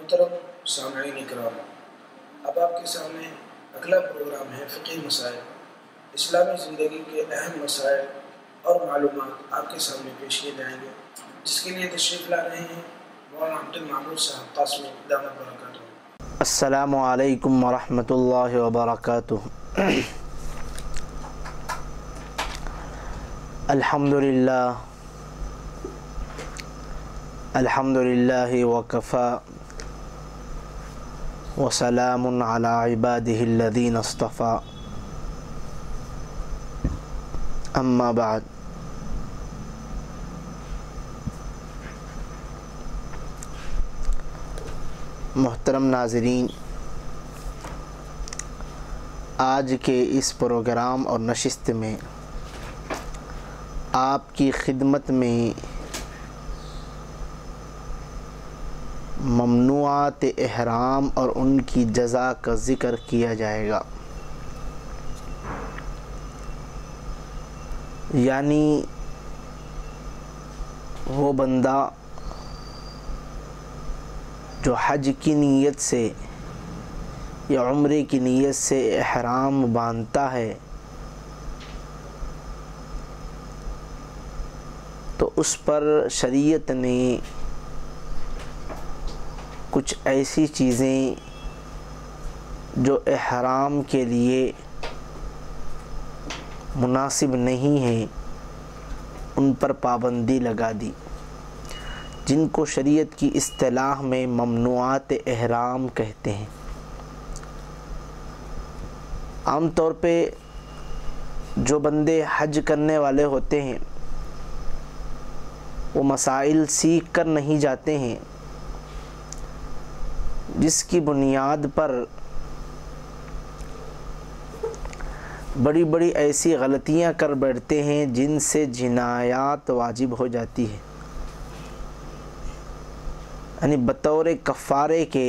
محترم سامعین اکرام، اب آپ کے سامنے اگلا پروگرام ہے فقہی مسائل۔ اسلامی زندگی کے اہم مسائل اور معلومات آپ کے سامنے پیش کیے جائیں گے، جس کے لیے تشریف لا رہے ہیں مولانا عبد المعبود صاحب قاسمی دامت برکاتہ۔ السلام علیکم ورحمۃ اللہ وبرکاتہ۔ الحمد للہ وکفی وسلام علی عبادہ الذین اصطفی، اما بعد۔ محترم ناظرین، آج کے اس پروگرام اور نشست میں آپ کی خدمت میں ممنوعات احرام اور ان کی جزا کا ذکر کیا جائے گا، یعنی وہ بندہ جو حج کی نیت سے یا عمرے کی نیت سے احرام باندھتا ہے تو اس پر شریعت نے کچھ ایسی چیزیں جو احرام کے لیے مناسب نہیں ہیں ان پر پابندی لگا دی، جن کو شریعت کی اصطلاح میں ممنوعات احرام کہتے ہیں۔ عام طور پہ جو بندے حج کرنے والے ہوتے ہیں وہ مسائل سیکھ کر نہیں جاتے ہیں، جس کی بنیاد پر بڑی بڑی ایسی غلطیاں کر بیٹھتے ہیں جن سے جنایات واجب ہو جاتی ہے، یعنی بطور کفارے کے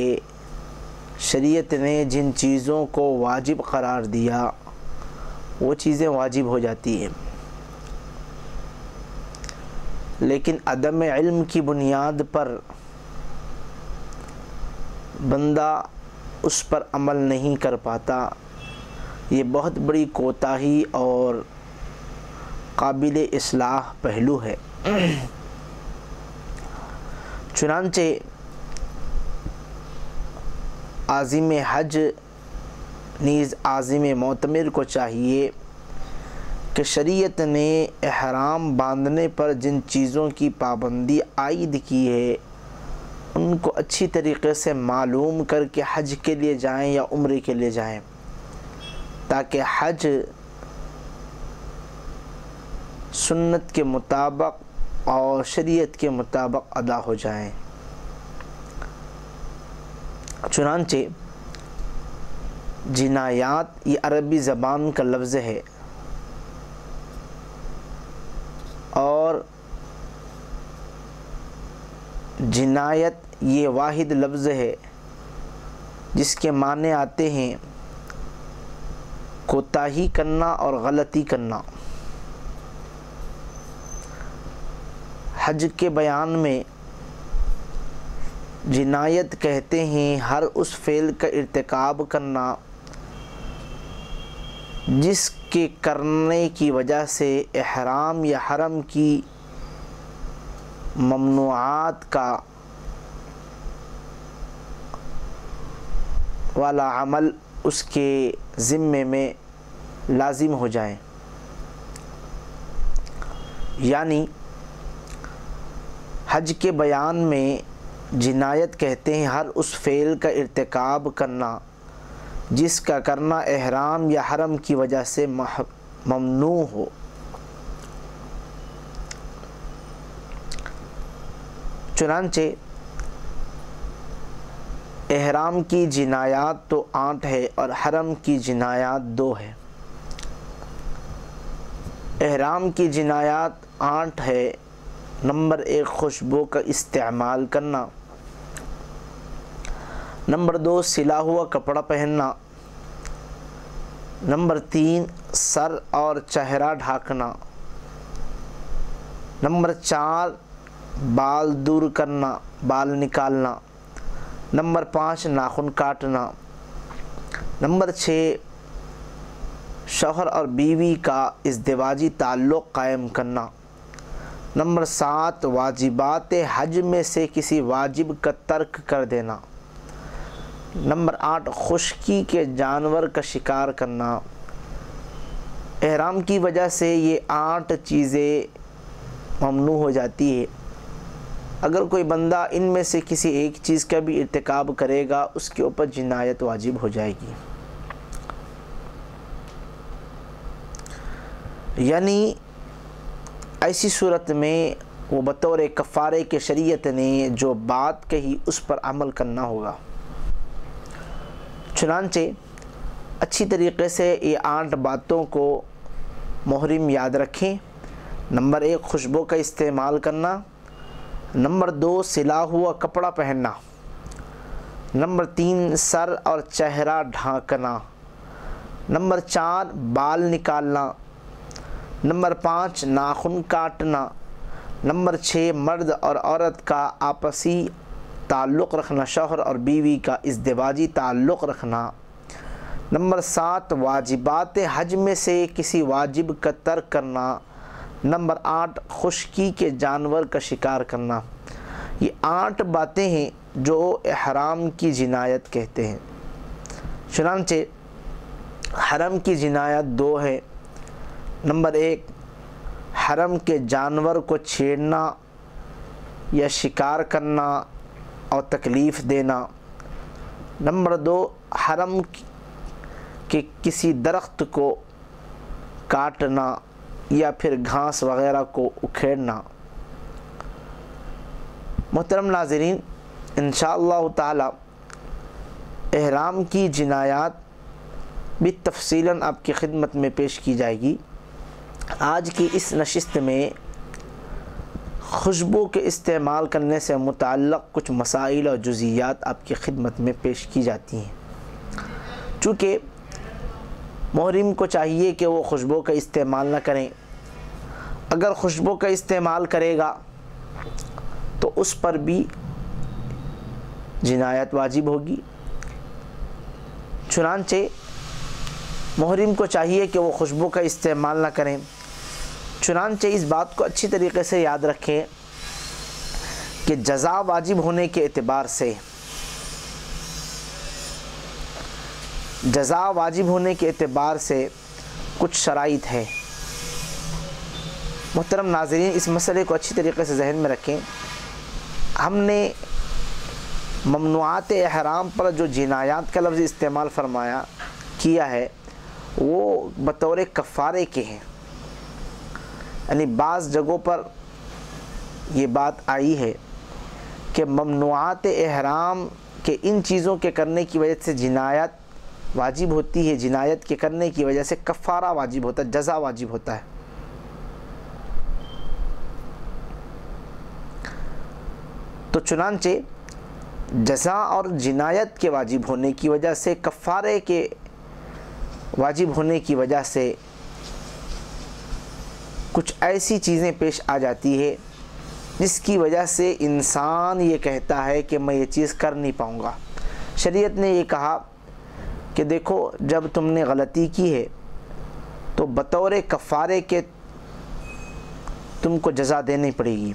شریعت نے جن چیزوں کو واجب قرار دیا وہ چیزیں واجب ہو جاتی ہیں، لیکن عدم علم کی بنیاد پر بندہ اس پر عمل نہیں کر پاتا۔ یہ بہت بڑی کوتاہی اور قابل اصلاح پہلو ہے۔ چنانچہ عازم حج نیز عازم معتمر کو چاہیے کہ شریعت نے احرام باندھنے پر جن چیزوں کی پابندی عائد کی ہے ان کو اچھی طریقے سے معلوم کر کے حج کے لیے جائیں یا عمرے کے لیے جائیں، تاکہ حج سنت کے مطابق اور شریعت کے مطابق ادا ہو جائیں۔ چنانچہ جنایات یہ عربی زبان کا لفظ ہے اور جنایت یہ واحد لفظ ہے جس کے معنی آتے ہیں کوتاہی کرنا اور غلطی کرنا۔ حج کے بیان میں جنایت کہتے ہیں ہر اس فعل کا ارتکاب کرنا جس کے کرنے کی وجہ سے احرام یا حرم کی ممنوعات کا والا عمل اس کے ذمے میں لازم ہو جائیں، یعنی حج کے بیان میں جنایت کہتے ہیں ہر اس فعل کا ارتکاب کرنا جس کا کرنا احرام یا حرم کی وجہ سے ممنوع ہو۔ چنانچہ احرام کی جنایات تو 8 ہے اور حرم کی جنایات 2 ہے۔ احرام کی جنایات 8 ہے۔ نمبر 1 خوشبو کا استعمال کرنا، نمبر 2 سلا ہوا کپڑا پہننا، نمبر 3 سر اور چہرہ ڈھانکنا، نمبر 4 بال دور کرنا، بال نکالنا، نمبر 5 ناخن کاٹنا، نمبر 6 شوہر اور بیوی کا ازدواجی تعلق قائم کرنا، نمبر 7 واجبات حج میں سے کسی واجب کا ترک کر دینا، نمبر 8 خشکی کے جانور کا شکار کرنا۔ احرام کی وجہ سے یہ 8 چیزیں ممنوع ہو جاتی ہے۔ اگر کوئی بندہ ان میں سے کسی ایک چیز کا بھی ارتکاب کرے گا اس کے اوپر جنایت واجب ہو جائے گی۔ یعنی ایسی صورت میں وہ بطور کفارے کے شریعت نے جو بات کہی اس پر عمل کرنا ہوگا۔ چنانچہ اچھی طریقے سے یہ 8 باتوں کو محرم یاد رکھیں۔ نمبر 1 خوشبو کا استعمال کرنا، نمبر 2 سلا ہوا کپڑا پہننا، نمبر 3 سر اور چہرہ ڈھانکنا، نمبر 4 بال نکالنا، نمبر 5 ناخن کاٹنا، نمبر 6 مرد اور عورت کا آپسی تعلق رکھنا، شوہر اور بیوی کا ازدواجی تعلق رکھنا، نمبر 7 واجبات حج میں سے کسی واجب کا ترک کرنا، نمبر 8 خشکی کے جانور کا شکار کرنا۔ یہ 8 باتیں ہیں جو احرام کی جنایت کہتے ہیں۔ چنانچہ حرم کی جنایت 2 ہے۔ نمبر 1 حرم کے جانور کو چھیڑنا یا شکار کرنا اور تکلیف دینا، نمبر 2 حرم کے کسی درخت کو کاٹنا یا پھر گھاس وغیرہ کو اکھیڑنا۔ محترم ناظرین، انشاءاللہ تعالی احرام کی جنایات بھی تفصیلاً آپ کی خدمت میں پیش کی جائے گی۔ آج کی اس نشست میں خوشبو کے استعمال کرنے سے متعلق کچھ مسائل اور جزئیات آپ کی خدمت میں پیش کی جاتی ہیں۔ چونکہ محرم کو چاہیے کہ وہ خوشبو کا استعمال نہ کریں۔ اگر خوشبو کا استعمال کرے گا تو اس پر بھی جنایت واجب ہوگی۔ چنانچہ محرم کو چاہیے کہ وہ خوشبو کا استعمال نہ کریں۔ چنانچہ اس بات کو اچھی طریقے سے یاد رکھیں کہ جزا واجب ہونے کے اعتبار سے کچھ شرائط ہے۔ محترم ناظرین، اس مسئلے کو اچھی طریقے سے ذہن میں رکھیں۔ ہم نے ممنوعات احرام پر جو جنایات کا لفظ استعمال کیا ہے وہ بطور کفارے کے ہیں۔ یعنی بعض جگہوں پر یہ بات آئی ہے کہ ممنوعات احرام کے ان چیزوں کے کرنے کی وجہ سے جنایت واجب ہوتی ہے، جنایت کے کرنے کی وجہ سے کفارہ واجب ہوتا ہے، جزا واجب ہوتا ہے۔ تو چنانچہ جزا اور جنایت کے واجب ہونے کی وجہ سے، کفارے کے واجب ہونے کی وجہ سے کچھ ایسی چیزیں پیش آ جاتی ہے جس کی وجہ سے انسان یہ کہتا ہے کہ میں یہ چیز کر نہیں پاؤں گا۔ شریعت نے یہ کہا کہ دیکھو، جب تم نے غلطی کی ہے تو بطور کفارے کے تم کو جزا دینی پڑے گی۔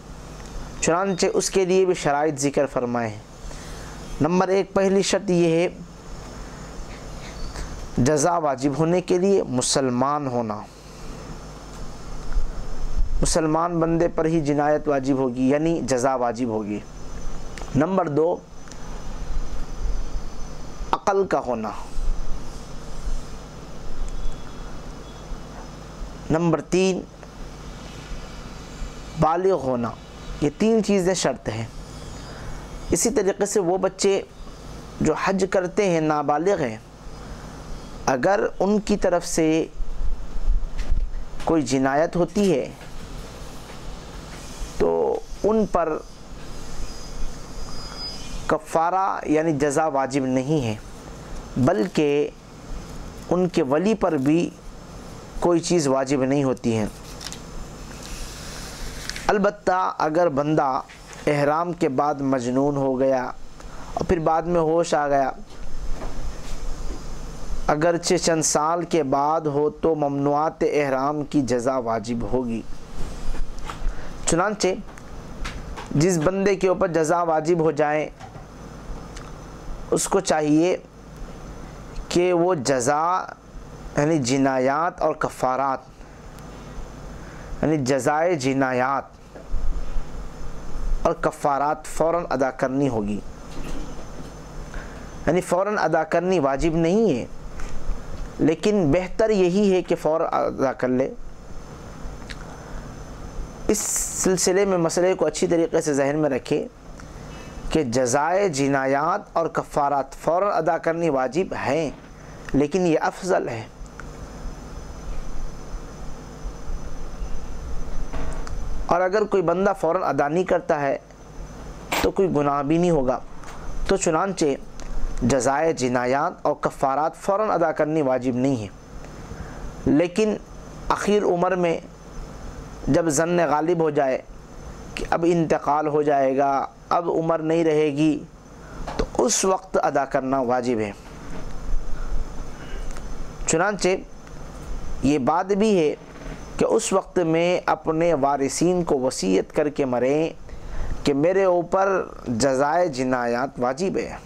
چنانچہ اس کے لیے بھی شرائط ذکر فرمائے ہیں۔ نمبر 1 پہلی شرط یہ ہے جزا واجب ہونے کے لیے مسلمان ہونا۔ مسلمان بندے پر ہی جنایت واجب ہوگی، یعنی جزا واجب ہوگی۔ نمبر 2 عقل کا ہونا۔ نمبر 3 بالغ ہونا۔ یہ 3 چیزیں شرط ہیں۔ اسی طریقے سے وہ بچے جو حج کرتے ہیں، نابالغ ہیں، اگر ان کی طرف سے کوئی جنایت ہوتی ہے تو ان پر کفارہ یعنی جزا واجب نہیں ہے، بلکہ ان کے ولی پر بھی کوئی چیز واجب نہیں ہوتی ہے۔ البتہ اگر بندہ احرام کے بعد مجنون ہو گیا اور پھر بعد میں ہوش آ گیا، اگرچہ چند سال کے بعد ہو تو ممنوعات احرام کی جزا واجب ہوگی۔ چنانچہ جس بندے کے اوپر جزا واجب ہو جائے اس کو چاہیے کہ وہ جزا یعنی جنایات اور کفارات یعنی جزائے جنایات اور کفارات فوراً ادا کرنی ہوگی، یعنی فوراً ادا کرنی واجب نہیں ہے، لیکن بہتر یہی ہے کہ فوراً ادا کر لے۔ اس سلسلے میں مسئلے کو اچھی طریقے سے ذہن میں رکھے کہ جزائے جنایات اور کفارات فوراً ادا کرنی واجب ہیں، لیکن یہ افضل ہے۔ اور اگر کوئی بندہ فوراً ادا نہیں کرتا ہے تو کوئی گناہ بھی نہیں ہوگا، تو چنانچہ جزائے جنایات اور کفارات فوراً ادا کرنی واجب نہیں ہے، لیکن اخیر عمر میں جب ظن غالب ہو جائے کہ اب انتقال ہو جائے گا، اب عمر نہیں رہے گی، تو اس وقت ادا کرنا واجب ہے۔ چنانچہ یہ بات بھی ہے کہ اس وقت میں اپنے وارثین کو وصیت کر کے مریں کہ میرے اوپر جزائے جنایات واجب ہے۔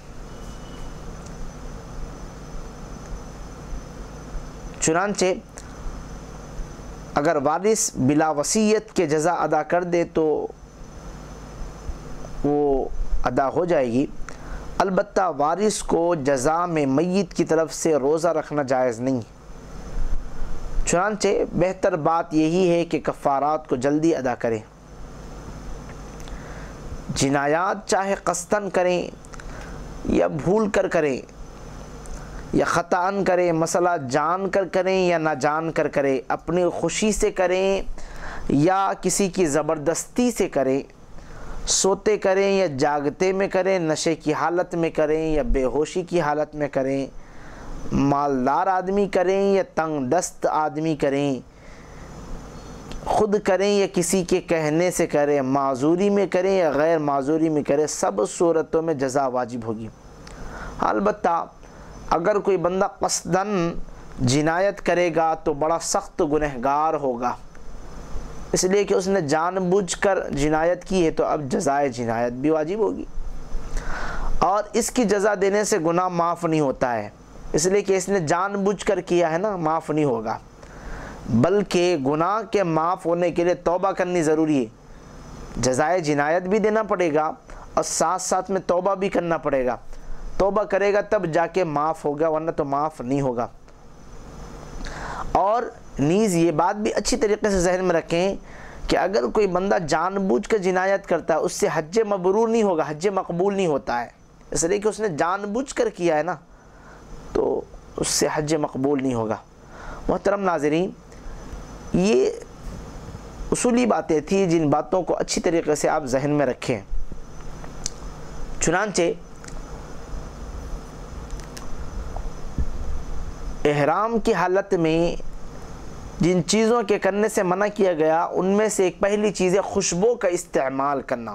چنانچہ اگر وارث بلا وصیت کے جزا ادا کر دے تو وہ ادا ہو جائے گی، البتہ وارث کو جزا میں میت کی طرف سے روزہ رکھنا جائز نہیں۔ چنانچہ بہتر بات یہی ہے کہ کفارات کو جلدی ادا کریں۔ جنایات چاہے قصداً کریں یا بھول کر کریں یا خطاً کریں، مسئلہ جان کر کریں یا نہ جان کر کریں، اپنی خوشی سے کریں یا کسی کی زبردستی سے کریں، سوتے کریں یا جاگتے میں کریں، نشے کی حالت میں کریں یا بے ہوشی کی حالت میں کریں، مالدار آدمی کریں یا تنگ دست آدمی کریں، خود کریں یا کسی کے کہنے سے کریں، معذوری میں کریں یا غیر معذوری میں کریں، سب صورتوں میں جزا واجب ہوگی۔ البتہ اگر کوئی بندہ قصداً جنایت کرے گا تو بڑا سخت گنہگار ہوگا، اس لیے کہ اس نے جان بوجھ کر جنایت کی ہے، تو اب جزائے جنایت بھی واجب ہوگی، اور اس کی جزا دینے سے گناہ معاف نہیں ہوتا ہے، اس لیے کہ اس نے جان بوجھ کر کیا ہے نا، معاف نہیں ہوگا، بلکہ گناہ کے معاف ہونے کے لیے توبہ کرنی ضروری ہے، جزائے جنایت بھی دینا پڑے گا اور ساتھ ساتھ میں توبہ بھی کرنا پڑے گا، توبہ کرے گا تب جا کے معاف ہوگا، ورنہ تو معاف نہیں ہوگا۔ اور نیز یہ بات بھی اچھی طریقے سے ذہن میں رکھیں کہ اگر کوئی بندہ جان بوجھ کر جنایت کرتا ہے اس سے حج مبرور نہیں ہوگا، حج مقبول نہیں ہوتا ہے، اس لیے کہ اس نے جان بوجھ کر کیا ہے نا، تو اس سے حج مقبول نہیں ہوگا۔ محترم ناظرین، یہ اصولی باتیں تھیں جن باتوں کو اچھی طریقے سے آپ ذہن میں رکھیں۔ چنانچہ احرام کی حالت میں جن چیزوں کے کرنے سے منع کیا گیا ان میں سے ایک پہلی چیز ہے خوشبو کا استعمال کرنا۔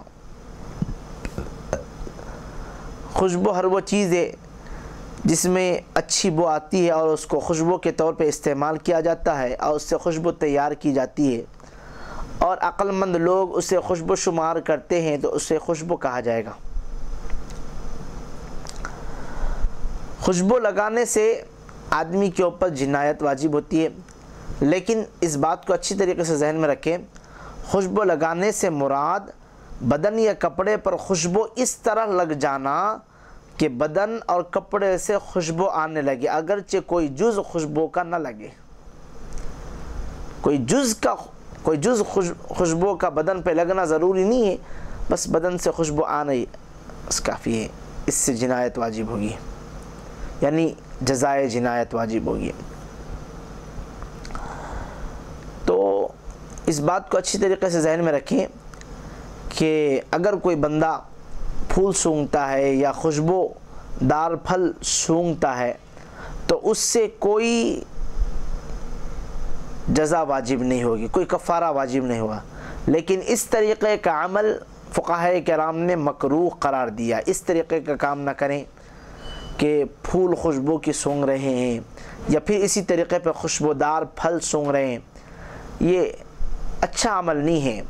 خوشبو ہر وہ چیز ہے جس میں اچھی بو آتی ہے اور اس کو خوشبو کے طور پہ استعمال کیا جاتا ہے اور اس سے خوشبو تیار کی جاتی ہے، اور عقل مند لوگ اسے خوشبو شمار کرتے ہیں تو اسے خوشبو کہا جائے گا۔ خوشبو لگانے سے آدمی کے اوپر جنایت واجب ہوتی ہے، لیکن اس بات کو اچھی طریقے سے ذہن میں رکھیں، خوشبو لگانے سے مراد بدن یا کپڑے پر خوشبو اس طرح لگ جانا کہ بدن اور کپڑے سے خوشبو آنے لگے، اگرچہ کوئی جز خوشبو کا نہ لگے، کوئی جز خوشبو کا بدن پہ لگنا ضروری نہیں ہے، بس بدن سے خوشبو آنا بس کافی ہے، اس سے جنایت واجب ہوگی، یعنی جزائے جنایت واجب ہوگی۔ تو اس بات کو اچھی طریقے سے ذہن میں رکھیں کہ اگر کوئی بندہ پھول سونگھتا ہے یا خوشبو دار پھل سونگھتا ہے تو اس سے کوئی جزا واجب نہیں ہوگی، کوئی کفارہ واجب نہیں ہوگا، لیکن اس طریقے کا عمل فقہائے کرام نے مکروہ قرار دیا۔ اس طریقے کا کام نہ کریں کہ پھول خوشبو کی سونگھ رہے ہیں یا پھر اسی طریقے پہ خوشبودار پھل سونگھ رہے ہیں، یہ اچھا عمل نہیں ہے۔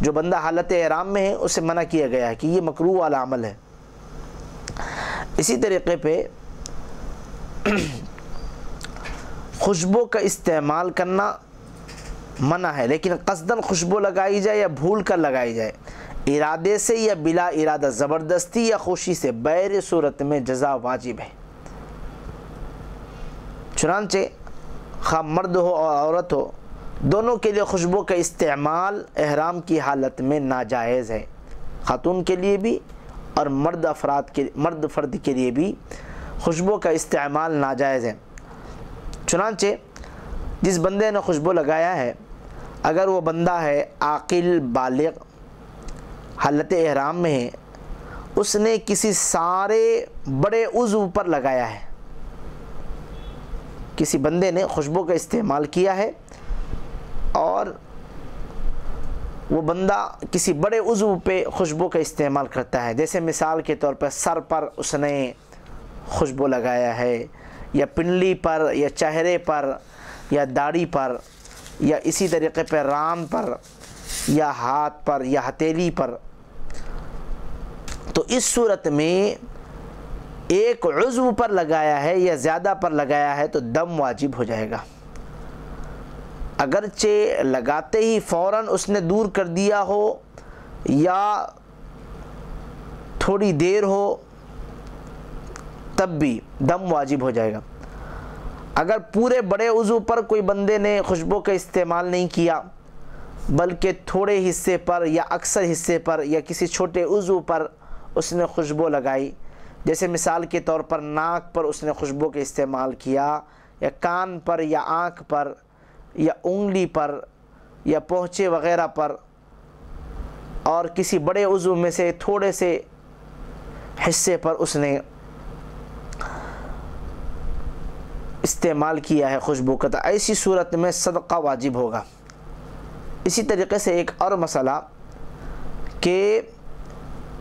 جو بندہ حالت احرام میں ہے اسے منع کیا گیا ہے کہ یہ مکروہ والا عمل ہے۔ اسی طریقے پہ خوشبو کا استعمال کرنا منع ہے، لیکن قصداً خوشبو لگائی جائے یا بھول کر لگائی جائے، ارادے سے یا بلا ارادہ، زبردستی یا خوشی سے، بغیر صورت میں جزا واجب ہے۔ چنانچہ خواہ مرد ہو اور عورت ہو، دونوں کے لیے خوشبو کا استعمال احرام کی حالت میں ناجائز ہے، خاتون کے لیے بھی اور مرد فرد کے لیے بھی خوشبو کا استعمال ناجائز ہے۔ چنانچہ جس بندے نے خوشبو لگایا ہے، اگر وہ بندہ ہے عاقل بالغ حالت احرام میں ہے، اس نے کسی سارے بڑے عضو پر لگایا ہے، کسی بندے نے خوشبو کا استعمال کیا ہے اور وہ بندہ کسی بڑے عضو پہ خوشبو کا استعمال کرتا ہے، جیسے مثال کے طور پر سر پر اس نے خوشبو لگایا ہے، یا پنڈلی پر یا چہرے پر یا داڑھی پر، یا اسی طریقے پہ ران پر یا ہاتھ پر یا ہتھیلی پر، تو اس صورت میں ایک عضو پر لگایا ہے یا زیادہ پر لگایا ہے تو دم واجب ہو جائے گا۔ اگرچہ لگاتے ہی فوراً اس نے دور کر دیا ہو یا تھوڑی دیر ہو تب بھی دم واجب ہو جائے گا۔ اگر پورے بڑے عضو پر کوئی بندے نے خوشبو کا استعمال نہیں کیا، بلکہ تھوڑے حصے پر یا اکثر حصے پر یا کسی چھوٹے عضو پر اس نے خوشبو لگائی، جیسے مثال کے طور پر ناک پر اس نے خوشبو کا استعمال کیا، یا کان پر یا آنکھ پر یا انگلی پر یا پونچے وغیرہ پر، اور کسی بڑے عضو میں سے تھوڑے سے حصے پر اس نے استعمال کیا ہے خوشبو کا، تو ایسی صورت میں صدقہ واجب ہوگا۔ اسی طریقے سے ایک اور مسئلہ کہ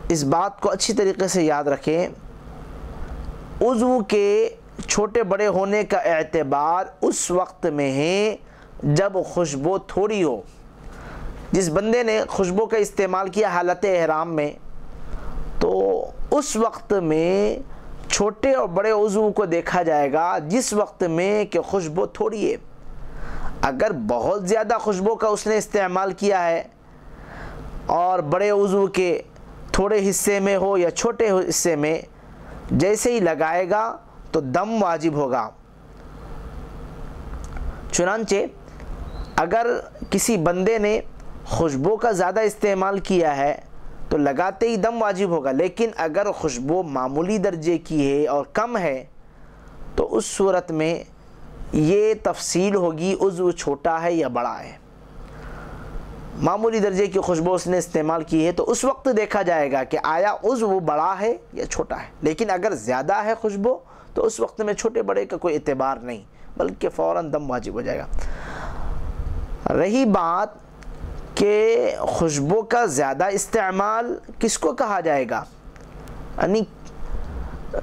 اس بات کو اچھی طریقے سے یاد رکھیں، عضو کے چھوٹے بڑے ہونے کا اعتبار اس وقت میں ہے جب خوشبو تھوڑی ہو۔ جس بندے نے خوشبو کا استعمال کیا حالت احرام میں، تو اس وقت میں چھوٹے اور بڑے عضو کو دیکھا جائے گا جس وقت میں کہ خوشبو تھوڑی ہے۔ اگر بہت زیادہ خوشبو کا اس نے استعمال کیا ہے اور بڑے عضو کے تھوڑے حصے میں ہو یا چھوٹے حصے میں، جیسے ہی لگائے گا تو دم واجب ہوگا۔ چنانچہ اگر کسی بندے نے خوشبو کا زیادہ استعمال کیا ہے تو لگاتے ہی دم واجب ہوگا، لیکن اگر خوشبو معمولی درجے کی ہے اور کم ہے تو اس صورت میں یہ تفصیل ہوگی عضو چھوٹا ہے یا بڑا ہے۔ معمولی درجے کی خوشبو اس نے استعمال کی ہے تو اس وقت دیکھا جائے گا کہ آیا عضو بڑا ہے یا چھوٹا ہے، لیکن اگر زیادہ ہے خوشبو تو اس وقت میں چھوٹے بڑے کا کوئی اعتبار نہیں، بلکہ فوراً دم واجب ہو جائے گا۔ رہی بات کہ خوشبو کا زیادہ استعمال کس کو کہا جائے گا، یعنی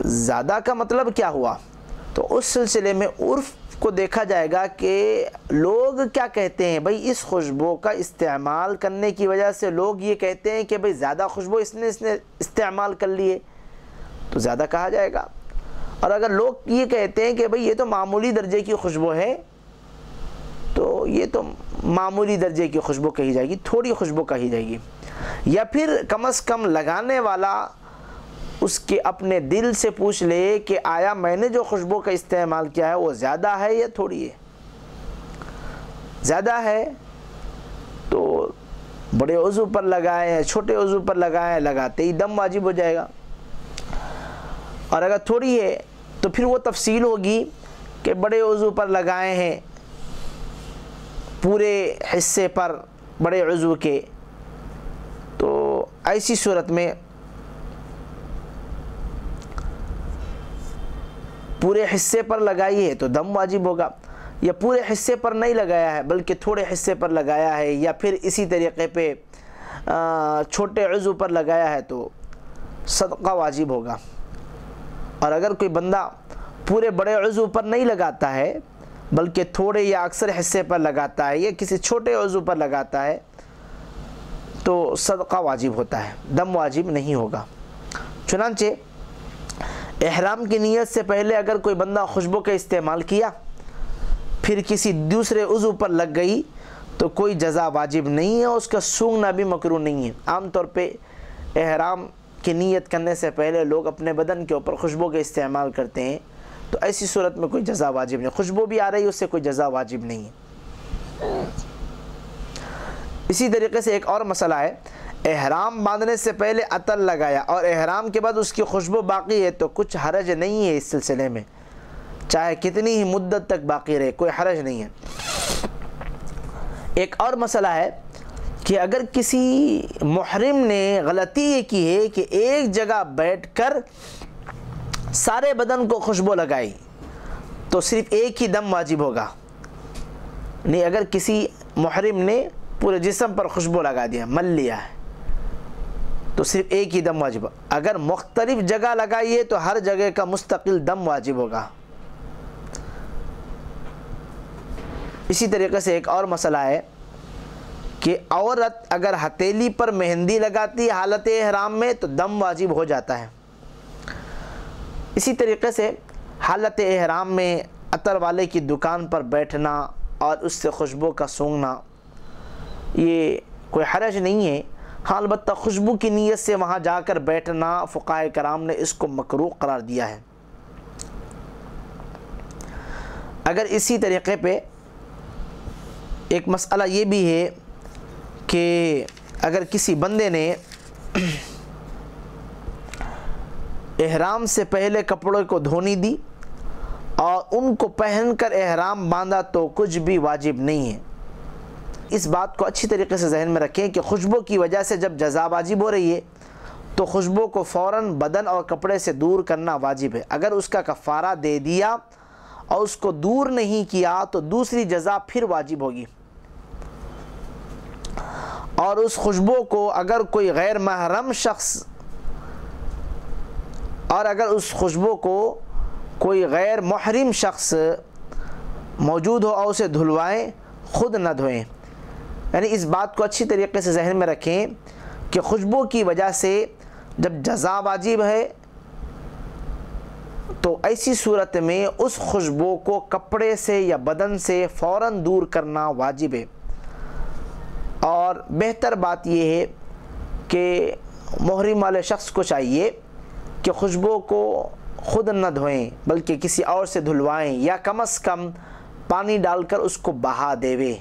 زیادہ کا مطلب کیا ہوا، تو اس سلسلے میں عرف کو دیکھا جائے گا کہ لوگ کیا کہتے ہیں۔ بھئی اس خوشبو کا استعمال کرنے کی وجہ سے لوگ یہ کہتے ہیں کہ بھئی زیادہ خوشبو اس نے استعمال کر لی ہے تو زیادہ کہا جائے گا، اور اگر لوگ یہ کہتے ہیں کہ بھئی یہ تو معمولی درجے کی خوشبو ہے تو یہ تو معمولی درجے کی خوشبو کہی جائے گی، تھوڑی خوشبو کہی جائے گی، یا پھر کم از کم لگانے والا اس کے اپنے دل سے پوچھ لے کہ آیا میں نے جو خوشبو کا استعمال کیا ہے وہ زیادہ ہے یا تھوڑی ہے۔ زیادہ ہے تو بڑے عضو پر لگائیں یا چھوٹے عضو پر لگائیں، لگاتے ہی دم واجب ہو جائے گا، اور اگر تھوڑی ہے تو پھر وہ تفصیل ہوگی کہ بڑے عضو پر لگائے ہیں پورے حصے پر بڑے عضو کے، تو ایسی صورت میں پورے حصے پر لگائی ہے تو دم واجب ہوگا، یا پورے حصے پر نہیں لگایا ہے بلکہ تھوڑے حصے پر لگایا ہے، یا پھر اسی طریقے پہ چھوٹے عضو پر لگایا ہے تو صدقہ واجب ہوگا، اور اگر کوئی بندہ پورے بڑے عضو پر نہیں لگاتا ہے بلکہ تھوڑے یا اکثر حصے پر لگاتا ہے یا کسی چھوٹے عضو پر لگاتا ہے تو صدقہ واجب ہوتا ہے، دم واجب نہیں ہوگا۔ چنانچہ احرام کی نیت سے پہلے اگر کوئی بندہ خوشبو کا استعمال کیا پھر کسی دوسرے عضو پر لگ گئی تو کوئی جزا واجب نہیں ہے، اس کا سونگھنا بھی مکروہ نہیں ہے۔ عام طور پہ احرام کی نیت کرنے سے پہلے لوگ اپنے بدن کے اوپر خوشبو کا استعمال کرتے ہیں، تو ایسی صورت میں کوئی جزا واجب نہیں، خوشبو بھی آ رہی ہے اس سے کوئی جزا واجب نہیں ہے۔ اسی طریقے سے ایک اور مسئلہ ہے، احرام باندھنے سے پہلے عطر لگایا اور احرام کے بعد اس کی خوشبو باقی ہے تو کچھ حرج نہیں ہے اس سلسلے میں، چاہے کتنی ہی مدت تک باقی رہے کوئی حرج نہیں ہے۔ ایک اور مسئلہ ہے کہ اگر کسی محرم نے غلطی یہ کی ہے کہ ایک جگہ بیٹھ کر سارے بدن کو خوشبو لگائی تو صرف ایک ہی دم واجب ہوگا، نہیں اگر کسی محرم نے پورے جسم پر خوشبو لگا دیا، مل لیا ہے تو صرف ایک ہی دم واجب ہوگا، اگر مختلف جگہ لگائیے تو ہر جگہ کا مستقل دم واجب ہوگا۔ اسی طریقے سے ایک اور مسئلہ ہے کہ عورت اگر ہتھیلی پر مہندی لگاتی حالت احرام میں تو دم واجب ہو جاتا ہے۔ اسی طریقے سے حالت احرام میں عطر والے کی دکان پر بیٹھنا اور اس سے خوشبو کا سونگھنا یہ کوئی حرج نہیں ہے، ہاں البتہ خوشبو کی نیت سے وہاں جا کر بیٹھنا فقہاء کرام نے اس کو مکروہ قرار دیا ہے۔ اگر اسی طریقے پہ ایک مسئلہ یہ بھی ہے کہ اگر کسی بندے نے احرام سے پہلے کپڑوں کو دھونی دی اور ان کو پہن کر احرام باندھا تو کچھ بھی واجب نہیں ہے۔ اس بات کو اچھی طریقے سے ذہن میں رکھیں کہ خوشبو کی وجہ سے جب جزا واجب ہو رہی ہے تو خوشبو کو فوراً بدن اور کپڑے سے دور کرنا واجب ہے۔ اگر اس کا کفارہ دے دیا اور اس کو دور نہیں کیا تو دوسری جزا پھر واجب ہوگی، اور اس خوشبو کو اگر کوئی غیر محرم شخص کوئی غیر محرم شخص موجود ہو اور اسے دھلوائیں خود نہ دھوئیں، یعنی اس بات کو اچھی طریقے سے ذہن میں رکھیں کہ خوشبو کی وجہ سے جب جزا واجب ہے تو ایسی صورت میں اس خوشبو کو کپڑے سے یا بدن سے فوراً دور کرنا واجب ہے۔ اور بہتر بات یہ ہے کہ محرم والے شخص کو چاہیے کہ خوشبو کو خود نہ دھوئیں بلکہ کسی اور سے دھلوائیں یا کم از کم پانی ڈال کر اس کو بہا دیوے۔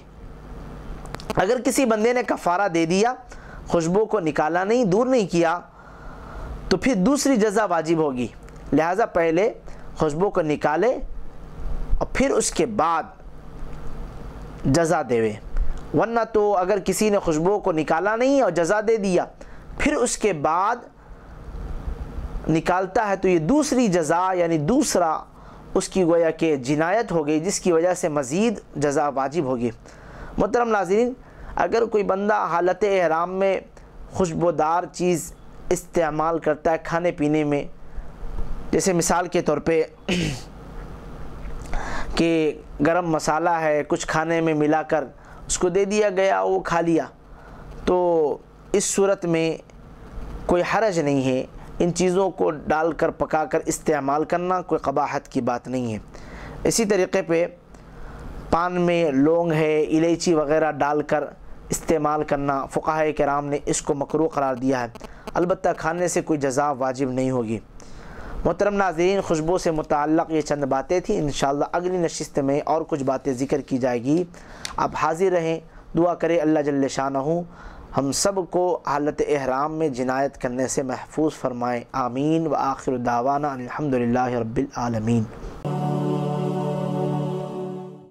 اگر کسی بندے نے کفارہ دے دیا، خوشبو کو نکالا نہیں، دور نہیں کیا، تو پھر دوسری جزا واجب ہوگی، لہٰذا پہلے خوشبو کو نکالے اور پھر اس کے بعد جزا دیوے۔ ورنہ تو اگر کسی نے خوشبو کو نکالا نہیں اور جزا دے دیا پھر اس کے بعد نکالتا ہے تو یہ دوسری جزا یعنی دوسرا اس کی گویا کہ جنایت ہو گئی، جس کی وجہ سے مزید جزا واجب ہوگی۔ محترم ناظرین، اگر کوئی بندہ حالت احرام میں خوشبودار چیز استعمال کرتا ہے کھانے پینے میں، جیسے مثال کے طور پہ کہ گرم مسالہ ہے کچھ کھانے میں ملا کر اس کو دے دیا گیا وہ کھا لیا، تو اس صورت میں کوئی حرج نہیں ہے، ان چیزوں کو ڈال کر پکا کر استعمال کرنا کوئی قباحت کی بات نہیں ہے۔ اسی طریقے پہ پان میں لونگ ہے، الائچی وغیرہ ڈال کر استعمال کرنا فقہاء کرام نے اس کو مکروہ قرار دیا ہے، البتہ کھانے سے کوئی جزا واجب نہیں ہوگی۔ محترم ناظرین، خوشبو سے متعلق یہ چند باتیں تھیں، انشاءاللہ اگلی نشست میں اور کچھ باتیں ذکر کی جائے گی۔ آپ حاضر رہیں، دعا کریں اللہ جل شانہ ہم سب کو حالت احرام میں جنایت کرنے سے محفوظ فرمائیں، آمین۔ وآخر دعوانا الحمدللہ رب العالمین۔